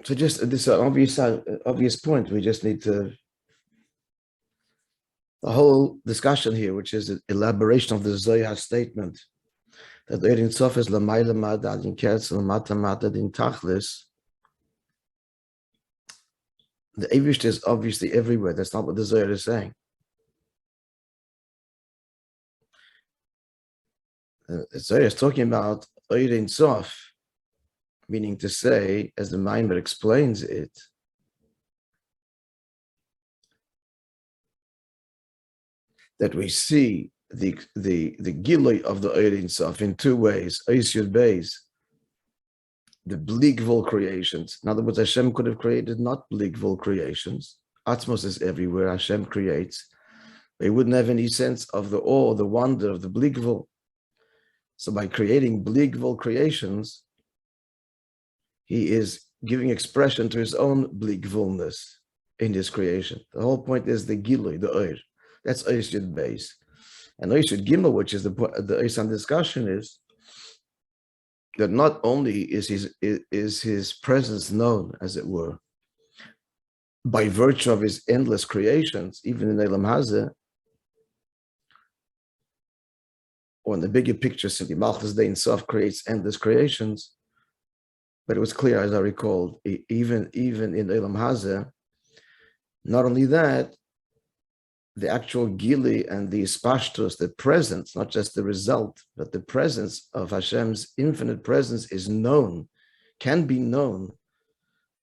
So just this obvious point, we just need to, the whole discussion here, which is the elaboration of the Zohar statement, that the Ein Sof is l'mayla mada din kerz l'mata mada din tachlis. The Eivish is obviously everywhere. That's not what the Zohar is saying. The Zohar is talking about Ein Sof, meaning to say, as the Maamre explains it, that we see the Gilui of the Ein Sof in two ways. Eis Yud Beis, the Bligvul creations. In other words, Hashem could have created not Bligvul creations. Atzmos is everywhere. Hashem creates. They wouldn't have any sense of the awe, the wonder of the Bligvul. So by creating Bligvul creations, he is giving expression to his own Bligvulness in his creation. The whole point is the Gilui, the Eir. That's Eis Yud Beis. And Eis Yud Gimel, which is the Eis on discussion, is that not only is his presence known, as it were, by virtue of his endless creations, even in Elam Hazeh, or in the bigger picture, simply Malchus Dein Sof creates endless creations, but it was clear, as I recalled, even in Elam Hazeh, not only that, the actual Gili and the Ispashtus, the presence, not just the result, but the presence of Hashem's infinite presence is known, can be known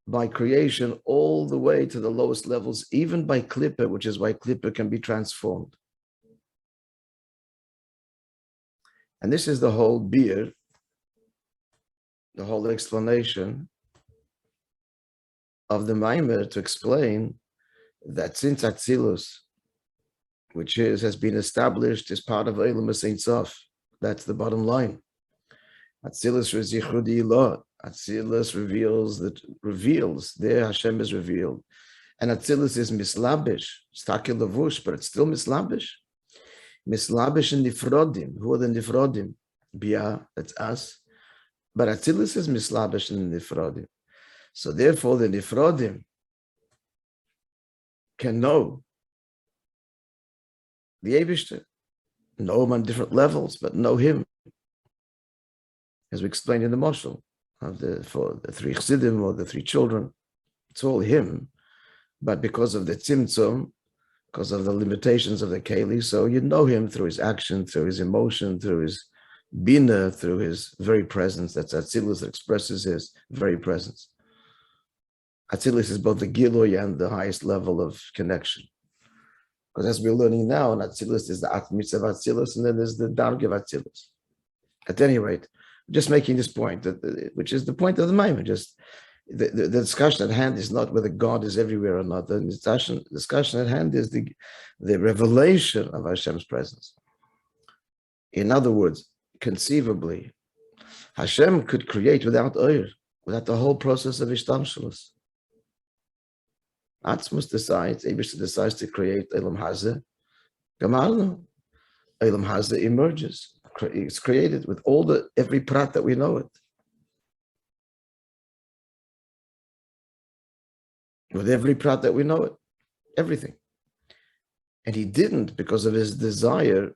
by creation all the way to the lowest levels, even by Klippa, which is why Klippa can be transformed. And this is the whole beer, the whole explanation of the Maamre to explain that since Atzilus, which has been established as part of Eilam Ein Sof. That's the bottom line. Atzilus Rezichudi Ilah. Atzilus reveals, there Hashem is revealed. And Atzilus is mislabish, stakil lavush, but it's still mislabish. Mislabish in Nifrodim. Who are the Nifrodim? Bia, that's us. But Atzilus is mislabish in Nifrodim. So therefore the Nifrodim can know the Eibishter, know him on different levels, but know him, as we explained in the Moshel, for the three Chassidim or the three children. It's all him, but because of the Tzimtzum, because of the limitations of the Keli, so you know him through his action, through his emotion, through his Bina, through his very presence. That's Atzilus that expresses his very presence. Atzilus is both the Gilui and the highest level of connection. Because as we're learning now, Atzilus is the Atmitz of Atzilus, and then there's the Darg of Atzilus. At any rate, just making this point, which is the point of the Maamre. Just the discussion at hand is not whether God is everywhere or not. The discussion at hand is the revelation of Hashem's presence. In other words, conceivably, Hashem could create without Eir, without the whole process of Ishtamshalus. Atzmus decides, Eibishter decides to create Elam Hazeh. Gamarno. Elam Hazeh emerges. It's created with every prat that we know it. With every prat that we know it. Everything. And he didn't because of his desire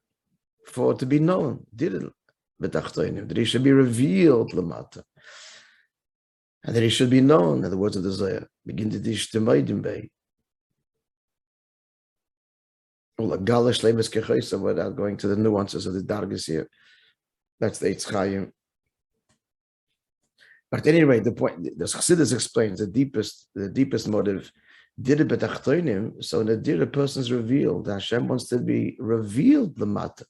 for it to be known. Didn't. That he should be revealed lamata. And that he should be known, in the words of the Zohar, begin to dishtemadim bei. Without going to the nuances of the dargis here. That's the Eitz Chaim. But at any rate, the point, the Chassidus explains the deepest motive, dira betachtonim, so in the dira person is revealed. Hashem wants to be revealed lamata.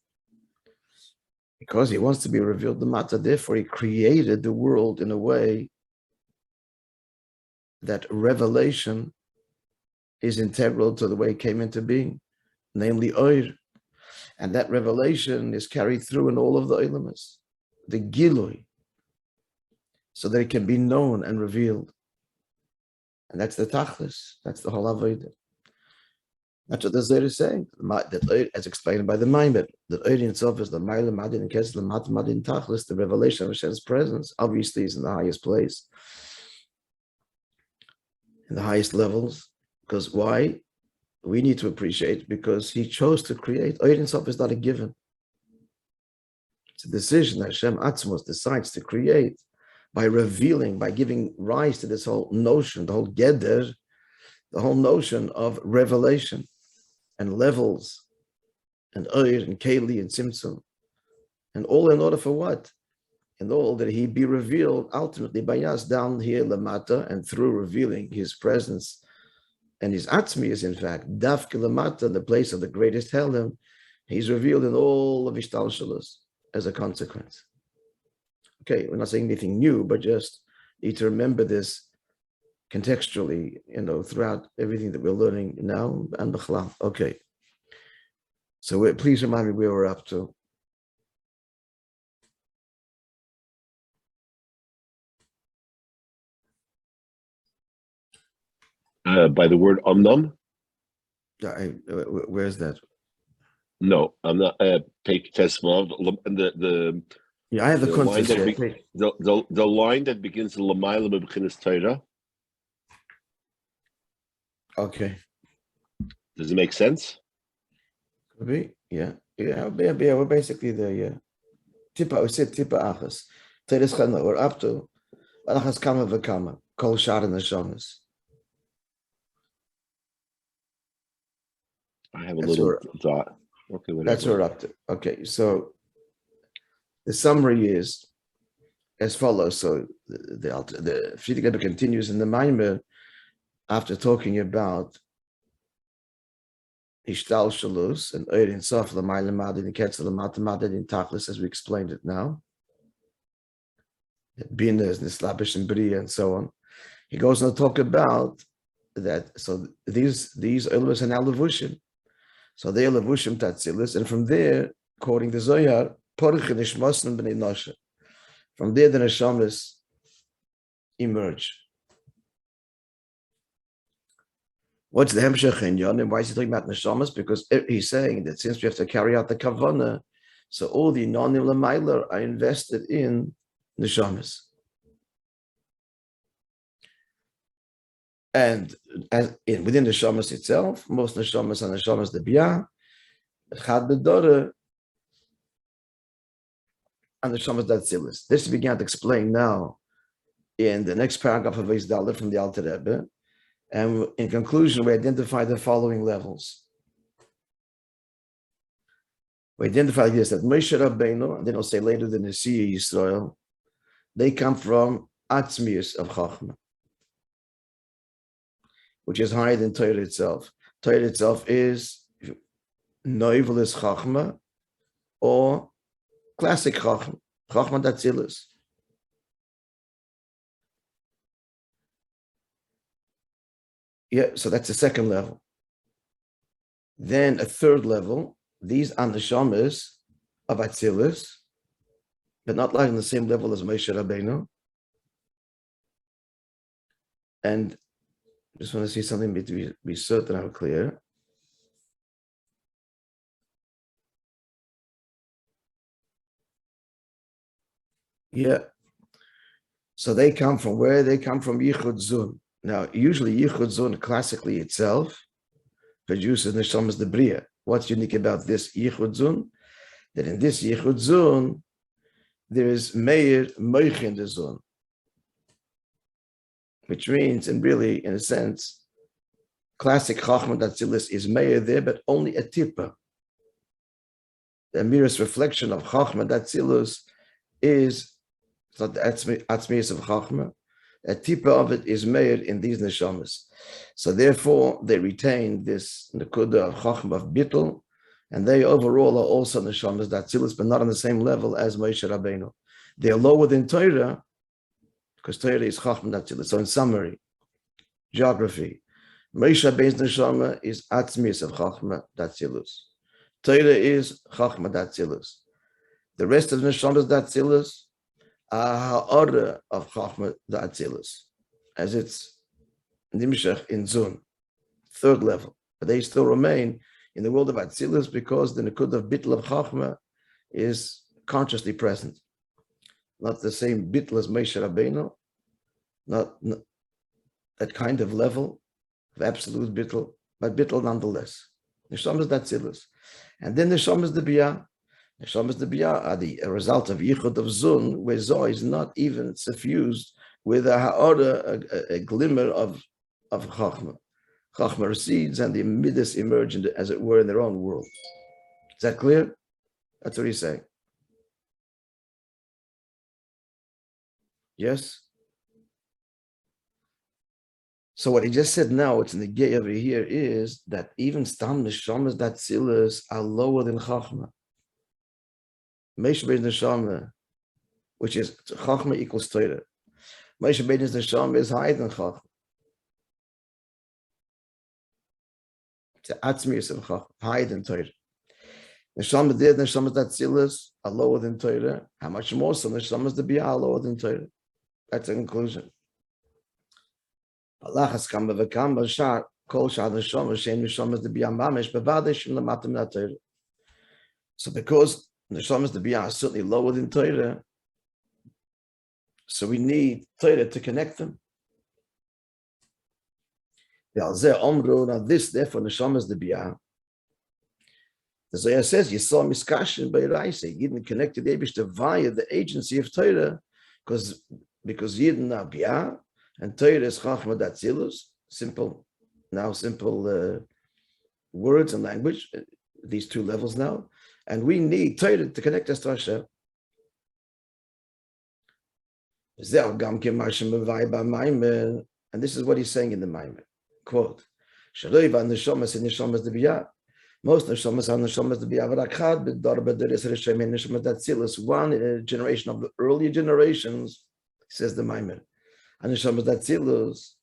Because he wants to be revealed lamata, therefore he created the world in a way that revelation is integral to the way it came into being, namely Oir. And that revelation is carried through in all of the Eilamas, the Gilui, so that it can be known and revealed. And that's the Tachlis, that's the whole Avodah. That's what the Zohar is saying, that as explained by the Maamre, that Oir itself is the Ma'ila Madin and Kesel Mat Madin Tachlis, the revelation of Hashem's presence, obviously is in the highest place. in the highest levels. Because why? We need to appreciate because he chose to create. Oyer Sof is not a given. It's a decision that Hashem Atzmos decides to create by revealing, by giving rise to this whole notion, the whole Geder, the whole notion of revelation and levels and Oyer and Keli and Tzimtzum. And all in order for what? In all that he be revealed ultimately by us down here, Lamata, and through revealing his presence and his Atzmius, in fact, Dafke Lamata, the place of the greatest Helim, he's revealed in all of Ishtalshalos as a consequence. Okay, we're not saying anything new, but just need to remember this contextually, throughout everything that we're learning now and B'chlal. Okay. So please remind me where we're up to. By the word omnam? Where's that? No, I'm not. Take Tesma. I have the line context. the line that begins Lamayla B'Chinas Torah. Okay. Does it make sense? Could be. Yeah. We're basically there. Yeah. Tipa. We said Tipa Achas. Teres Chana. We're up to Achas Kama V'Kama. Kol Shar and the Shamas. I have a little thought. Okay, whatever. That's what we're up to. Okay, so the summary is as follows. So the Friedrich Rebbe continues in the Maimer after talking about Ishtal Shalus and Oyer Sof L'mayla Madin and Ketzel L'mata Madin in Tachlis, as we explained it now. Bina is Nislabish and Bria and so on. He goes on to talk about that. So these Ulvas are now Levushim. So they are Levushim Tatzilis, and from there, quoting the Zohar, Porch Nishmasn B'nei Noshe. From there, the Neshamas emerge. What's the Hemshech in Yon, and why is he talking about Neshamas? Because he's saying that since we have to carry out the Kavanah, so all the Nonim L'mayler are invested in Neshamas. And within the Neshamas itself, most Neshamas are Neshamas the Biyah, Chad B'Dorah, and Neshamas Datzilis. This we began to explain now in the next paragraph of Beis Dalet from the Alter Rebbe. And in conclusion, we identify the following levels. We identify this, that Moishe Rabbeinu, and then I'll say later the Nesiya Yisrael, they come from Atzmius of Chachma, which is higher than Torah itself. Torah itself is Noivelis Chachma or classic Chachma, Chachma Datzilis. Yeah, so that's the second level. Then a third level, these are Neshamas of Atzilis, but not like on the same level as Moishe Rabbeinu. And I just want to see something to be certain I'm clear. Yeah. So they come from where? They come from Yichud Zun. Now, usually Yichud Zun classically itself produces Neshamas de Bria. What's unique about this Yichud Zun? That in this Yichud Zun, there is Meir Moich in the Zun, which means, and really, in a sense, classic Chachma Datzilis is Meir there, but only a tippa. The merest reflection of Chachma Datzilis is not the Atzmius of Chachma. A tippa of it is made in these neshamas. So therefore, they retain this nekuda of Chachma of Bittul, and they overall are also neshamas Datzilis, but not on the same level as Moishe Rabbeinu. They are lower than Torah, because Torah is Chachma Datzilis. So in summary, geography, Moishe Rabbeinu's neshama is Atzmius of Chachma Datzilis. Torah is Chachma Datzilis. The rest of the neshamas Datzilis order of Chachma Datzilis, as it's Nimshach in Zun, third level. But they still remain in the world of Atzilus because the Nekud of Bitl of Chachma is consciously present. Not the same Bitl as Moishe Rabbeinu, not that kind of level of absolute bittul, but bittul nonetheless. Neshamas datzilus. And then neshamas the biyah. Neshamas the biyah are the result of yichud of zun, where zoh is not even suffused with a ha'ora, a glimmer of chachma. Chachma recedes and the midas emerge, as it were, in their own world. Is that clear? That's what he's saying. Yes? So what he just said now, what's in the gay over here, is that even stam neshamas datzilus are lower than chachma. Moishe Beis neshama, which is chachma equals Torah. Moishe Beis neshama is higher than chachma. It's an atzmius of chachma, higher than Torah. Neshama there, neshamas datzilus are lower than Torah. How much more so neshamas the biyah are lower than Torah? That's a conclusion. So because the neshamas the biyah are certainly lower than Torah, so we need Torah to connect them. Now this, therefore, neshamas the biyah. The Zohar says, you saw miskashin by Raisa. Yidden connected the Eibishter via the agency of Torah, because Yidden are biyah, and Torah is chachma datzilus, simple words and language, these two levels now, and we need Torah to connect us to Hashem. And this is what he's saying in the Maimon. Quote, most neshamas are neshamas the biyah, one generation of the earlier generations, says the Maimon. And neshamas datzilus,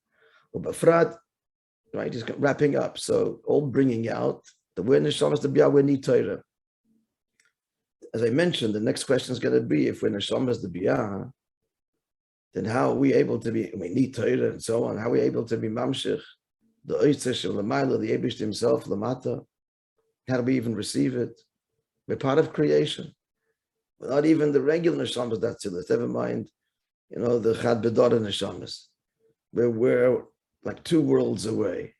ubafrat, right? He's wrapping up. So all bringing out the word neshamas the biyah, we need Torah. As I mentioned, the next question is going to be, if we're neshamas the biyah, then how are we able to be? We need Torah and so on. How are we able to be mamshich the oitzish of l'mayla, the Eibishter himself, lamata? How do we even receive it? We're part of creation. We're not even the regular neshamas datzilus. Never mind, the chad bedara neshamas. We're like two worlds away.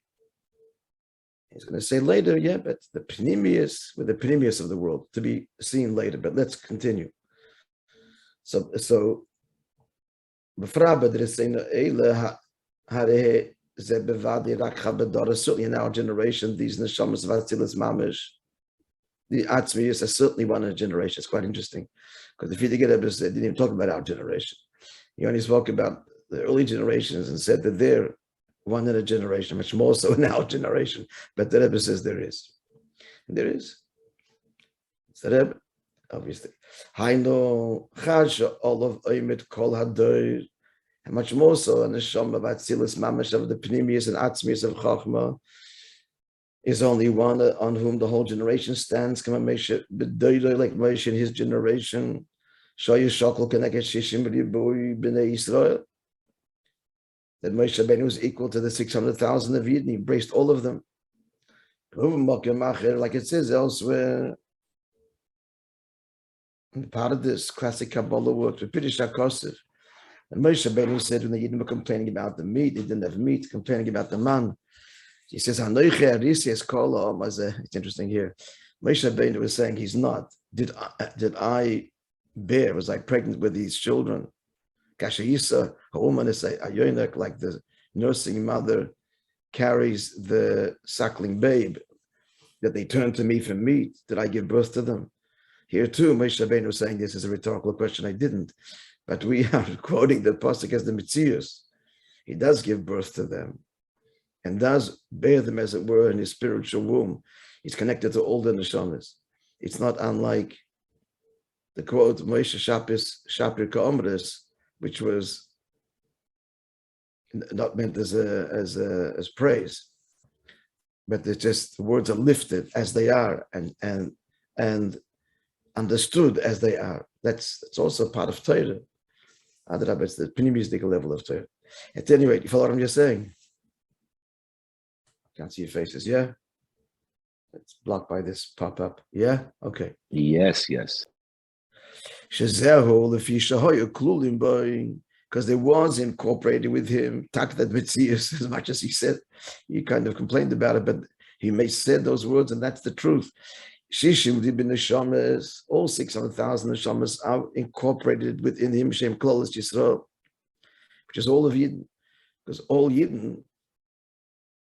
He's going to say later, yeah, but the pnimius, with the pnimius of the world, to be seen later. But let's continue. So certainly in our generation, these neshamas vatzilus mamish, the atzmius are certainly one in a generation. It's quite interesting, because if you think it, didn't even talk about our generation. He only spoke about the early generations and said that they're one in a generation, much more so in our generation. But the Rebbe says there is. And there is. It's the Rebbe, obviously. Haino chasha olav oimit kol hadoir. And much more so in the neshama vatzilus mamash of the pnimius and atzmius of chachma is only one on whom the whole generation stands. Kama Moishe b'doiro, like Moishe in his generation. Shoyu shokol keneket shishim b'ribui b'nei Yisrael. That Moishe Rabbeinu was equal to the 600,000 of Yidden. He embraced all of them. Like it says elsewhere, part of this classic Kabbalah work, and Moshe Rabbeinu said when the Yidden were complaining about the meat, they didn't have meat, complaining about the man. He says, it's interesting here. Moshe Rabbeinu was saying he's not. Did I bear? Was I pregnant with these children? Kashayisa, a woman is a yonik, like the nursing mother carries the suckling babe, that they turn to me for meat. Did I give birth to them? Here too, Moishe Rabbeinu was saying this is a rhetorical question. I didn't. But we are quoting the pasuk as the Mitzius. He does give birth to them and does bear them, as it were, in his spiritual womb. He's connected to all the neshamas. It's not unlike the quote, Moishe Shapir Ka'omres, which was not meant as praise, but it's just the words are lifted as they are and understood as they are. That's also part of Torah. It's the pneumistic level of Torah. At any rate, you follow what I'm just saying? Can't see your faces, yeah? It's blocked by this pop-up. Yeah? Okay. Yes. Shezehu lefi shahoyu klulim by because there was incorporated with him Takdat Mitzias, as much as he said, he kind of complained about it, but he may said those words, and that's the truth. Shishim Dibin Neshamas, all 600,000 Neshamas are incorporated within him, Shem Klolis Yisrael, which is all of Yidden, because all Yidden,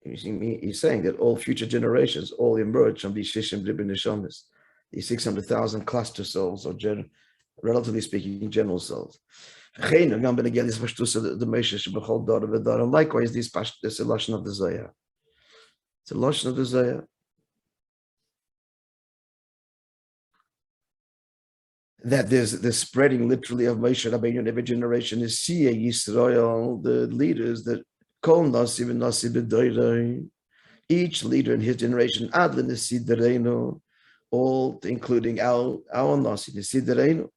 he's saying that all future generations all emerge from these Shishim Dibin Neshamas, these 600,000 cluster souls, or relatively speaking, general souls. Likewise, this is a lashon of the Zohar. It's a lashon of the Zohar. That there's the spreading literally of Moishe Rabbeinu in every generation is Siya Yisrael, the leaders that call Nasi v'Nasi b'Doirei, each leader in his generation, Ad l'Nasi Dereinu, all including our Nasi, Nasi Dereinu,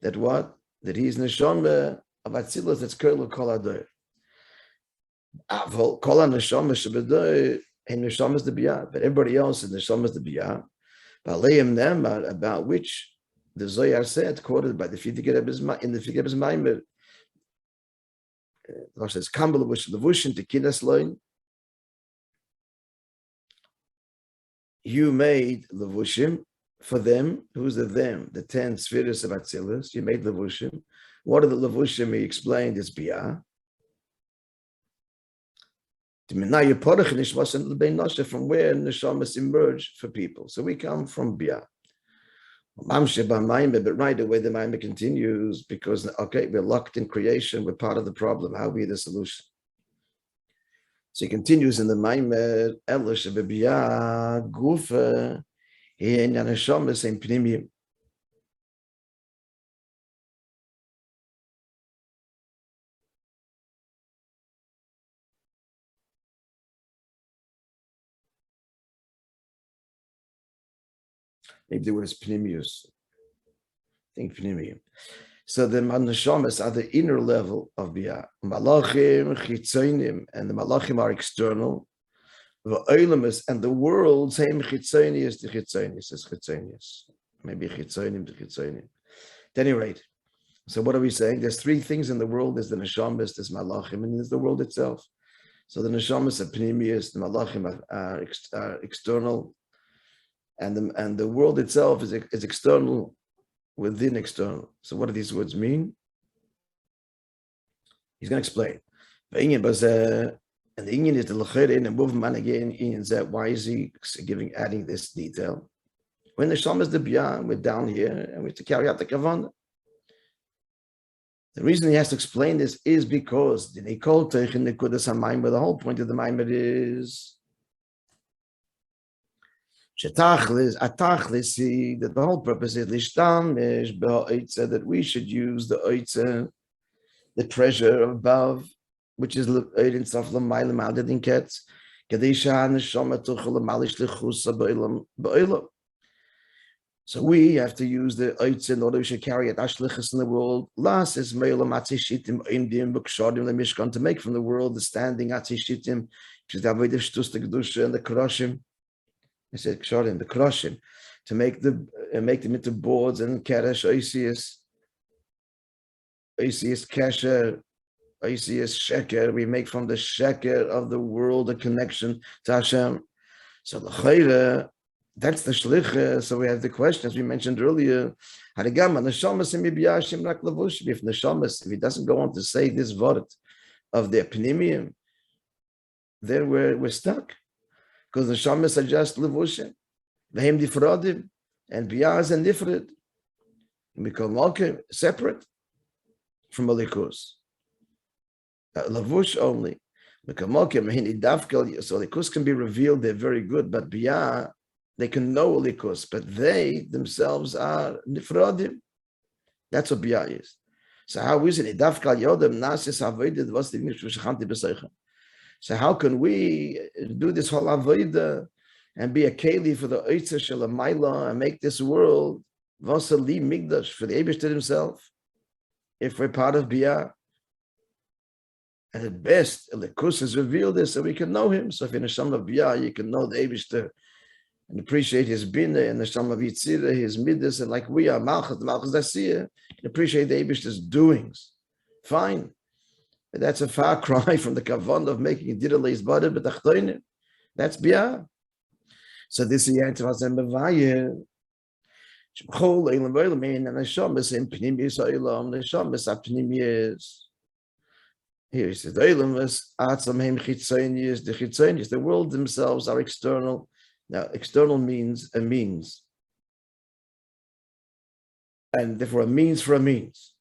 that what? That he's Neshama of Atzilus, that's Kerlu Kol Adoir. Avol Kol HaNeshama Shebedoir, and Neshama is the Biyah, but everybody else is Neshama is the Biyah. Baleim Nemar, about which the Zohar said, quoted by the Fidige Rebbe's in the Fidige Rebbe's Maimer, it says, "Kambel Levushin to Kinas Loin." You made Levushim for them. Who's the them? The 10 spheres of Atzilus. You made Levushim. What are the Levushim? He explained is Biyah. From where Neshamas emerge for people. So we come from Biyah. But right away the Maimah continues because, okay, we're locked in creation, we're part of the problem, how are we the solution? So he continues in the Maimah, Elish B'Biyah, Gufa, in Yanashamas, in Pnimiyim. Maybe the word is Pnimius. I think Pnimium. So the Neshamas are the inner level of Biyah. Malachim, Chitzonim, and the Malachim are external. V'Oilamus, and the world, same Chitzonius to Chitzonius, is Chitzonius. Maybe Chitzonim to Chitzonim. At any rate, so what are we saying? There's 3 things in the world. There's the Neshamas, there's Malachim, and there's the world itself. So the Neshamas are Pnimius, the Malachim are external. And the world itself is external within external. So what do these words mean? He's going to explain. And the Inyan is the L'chera in the movement again. Inyan said, why is he adding this detail? When the Sham is the Biyah, we're down here and we have to carry out the Kavanah. The reason he has to explain this is because the Nikol Teichin Nekudas HaMaimer, the whole point of the Maimer is that the whole purpose is that we should use the oitza, the treasure above, which is so we have to use the oitza in order we should carry it ashlichus in the world. Last is to make from the world the standing atzishitim, which is the avodah shtus, the kedusha, and the kroshim. I said ksharim, the kroshim, to make them into boards and keresh, oisius kesher, oisius sheker. We make from the sheker of the world a connection to Hashem. So the chayre, that's the shlicha. So we have the question, as we mentioned earlier, if he doesn't go on to say this word of the epinimium, then we're stuck. Because the shamas are just levushim, v'hem difradim, and biyah is and nifrid. We call malkim separate from alikus. Levush only. So alikus can be revealed; they're very good, but biyah they can know alikus, but they themselves are nifradim. That's what biyah is. So how is it? Dafkal yodem nasis avoided was the v'shachanti b'seicha. So how can we do this whole avodah and be a keli for the oitzer shel hamayla and make this world vasali migdash for the Eibishter himself, if we're part of biyah? And at best, Elikus has revealed this so we can know him. So if in a sham of biyah you can know the Eibishter and appreciate his bina, and the sham of yitzira, his midas, and like we are malchus, the malchus dasiyah, and appreciate the Eibishter's doings. Fine. But that's a far cry from the kavan of making a diraleis body b'tachtonim. That's biyah. So this is the answer of Zembavaya. Shemchol eilam v'eilam and neshamas in pnimius eilam neshamas apnimius. Here he says, the world themselves are external. Now, external means a means. And therefore, a means for a means.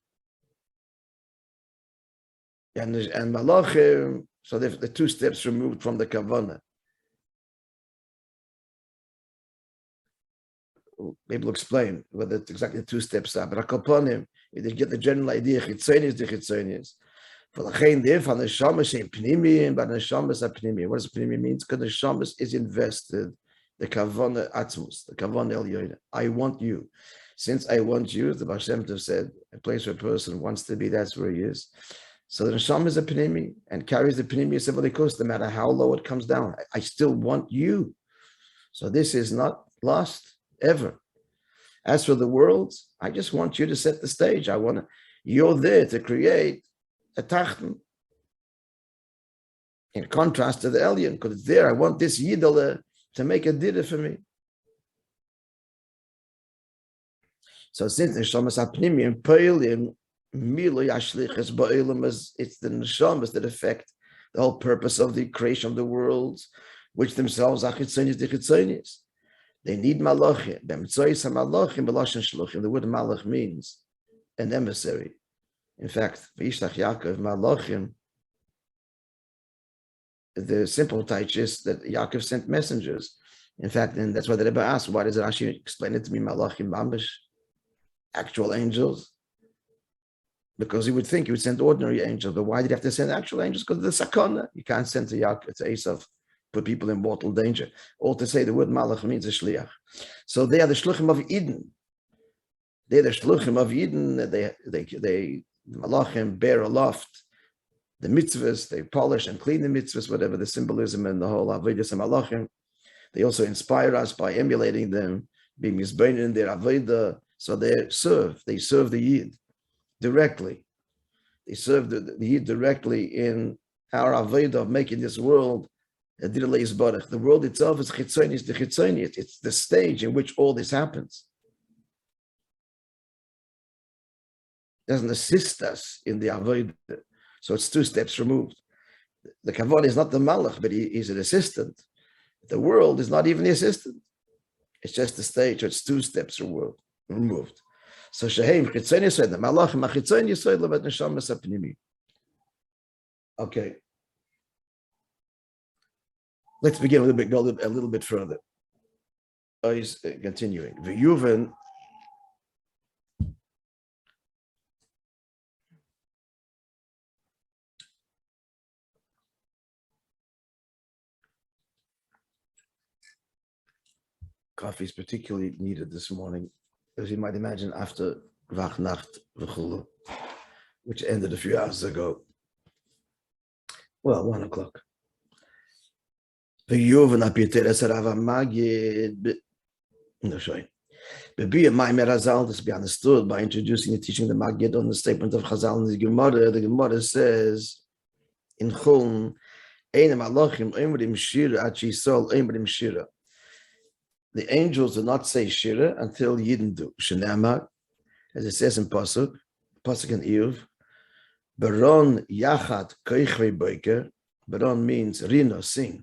And malachim, so the two steps removed from the kavanah. Maybe we'll explain whether it's exactly the two steps are. But akaponim, if they get the general idea, chitzonius, the chitzonius. For the chain there, for the shamas in pnimi, but the shamas are pnimi. What does pnimi mean? Because the shamas is invested, the kavanah atzmus, the kavanah el yoyna. I want you. Since I want you, the Baal Shem Tov said, a place where a person wants to be, that's where he is. So the neshama is a pnimi and carries the pnimi sevalikos, no matter how low it comes down. I still want you. So this is not lost ever. As for the world, I just want you to set the stage. You're there to create a tachten. In contrast to the Elyon, because it's there. I want this yidala to make a dida for me. So since the neshamas apnimi and peilim milui ashlichas ba'ilim, it's the neshamas that affect the whole purpose of the creation of the world, which themselves are chitzonius the chitzonius. They need malachim. The word malach means an emissary. In fact, V'yishlach Yaakov malachim, the simple taich is that Yaakov sent messengers. In fact, and that's why the Rebbe asked, why does it actually explain it to me, malachim mamish, actual angels? Because he would think he would send ordinary angels, but why did he have to send actual angels? Because of the sakana. You can't send to Yaakov, to Esav, put people in mortal danger. Or to say the word malach means a shliach. So they are the shluchim of Eden. They're the shluchim of Eden. They the malachim bear aloft the mitzvahs. They polish and clean the mitzvahs, whatever the symbolism and the whole avodas and malachim. They also inspire us by emulating them, being mizbein in their avodah. So they serve the Yid directly. They serve the Yid directly in our avodah of making this world. The world itself is chitzonius, the chitzonius. It's the stage in which all this happens. It doesn't assist us in the avodah. So it's two steps removed. The kavod is not the malach, but he's an assistant. The world is not even the assistant. It's just the stage. It's two steps removed. So shehem chitzonius the malachim chitzonius levat neshamas apnimi. Okay. Let's begin go a little bit further. He's continuing. V'yuven coffee is particularly needed this morning, as you might imagine, after Vachnacht V'chulu, which ended a few hours ago. Well, 1 o'clock. The Yuvan apiteres Rava Magid. No, sorry. Be a Maimer Hazal, this be understood by introducing and teaching the Magid on the statement of Chazal in the Gemara. The Gemara says in Chulm, Einem Alochim Oimrim Shira Achi Yisrael Oimrim Shira. The angels do not say Shira until Yidden do. Shenamar, as it says in Pasuk in Iyuv, Baron Yachat Koichvei Boiker. Baron means Rino, sing.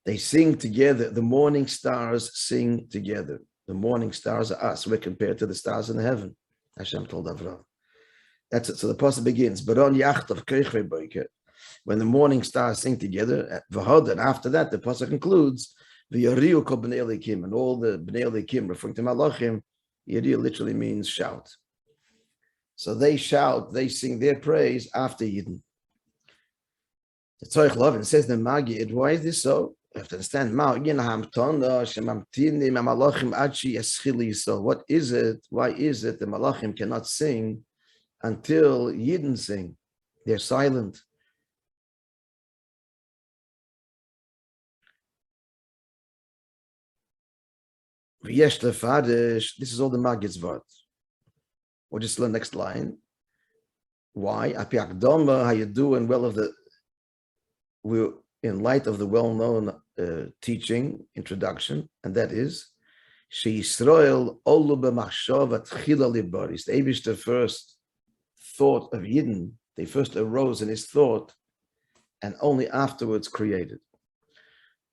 They sing together. The morning stars sing together. The morning stars are us. We're compared to the stars in heaven. Hashem told Avraham. That's it. So the pasuk begins. Baron Yachtav Koichvei Boiker. When the morning stars sing together, and after that, the pasuk concludes, V'yariu kol b'nei elikim, and all the b'nei elikim, referring to malachim, yariu literally means shout. So they shout, they sing their praise after Yidden. The Tzorich Lovin says the Magid, why is this so? You have to understand, what is it? Why is it the malachim cannot sing until Yidden sing? They're silent. This is all the Magid's word. Or just the next line. Why? Api Akdoma, how you do, and we're in light of the well-known teaching, introduction, and that is, She'Yisrael olu b'machshava tchila libaris. The Eibishter first thought of Yidden, they first arose in his thought, and only afterwards created.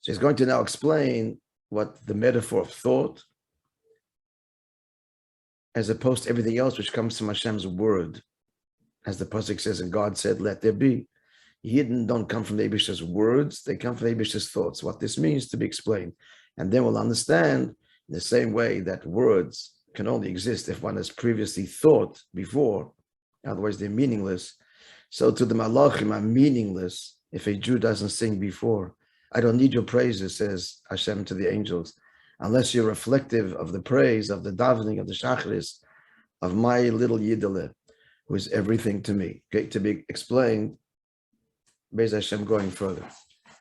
So he's going to now explain what the metaphor of thought, as opposed to everything else which comes from Hashem's word. As the pasuk says, and God said, let there be. Yidden don't come from the Eibishter's words, they come from the Eibishter's thoughts. What this means to be explained. And then we'll understand in the same way that words can only exist if one has previously thought before, otherwise they're meaningless. So to the Malachim are meaningless if a Jew doesn't sing before. I don't need your praises, says Hashem to the angels, unless you're reflective of the praise, of the davening, of the shacharis, of my little Yiddeleh, who is everything to me. Okay, to be explained, Be'ez Hashem going further.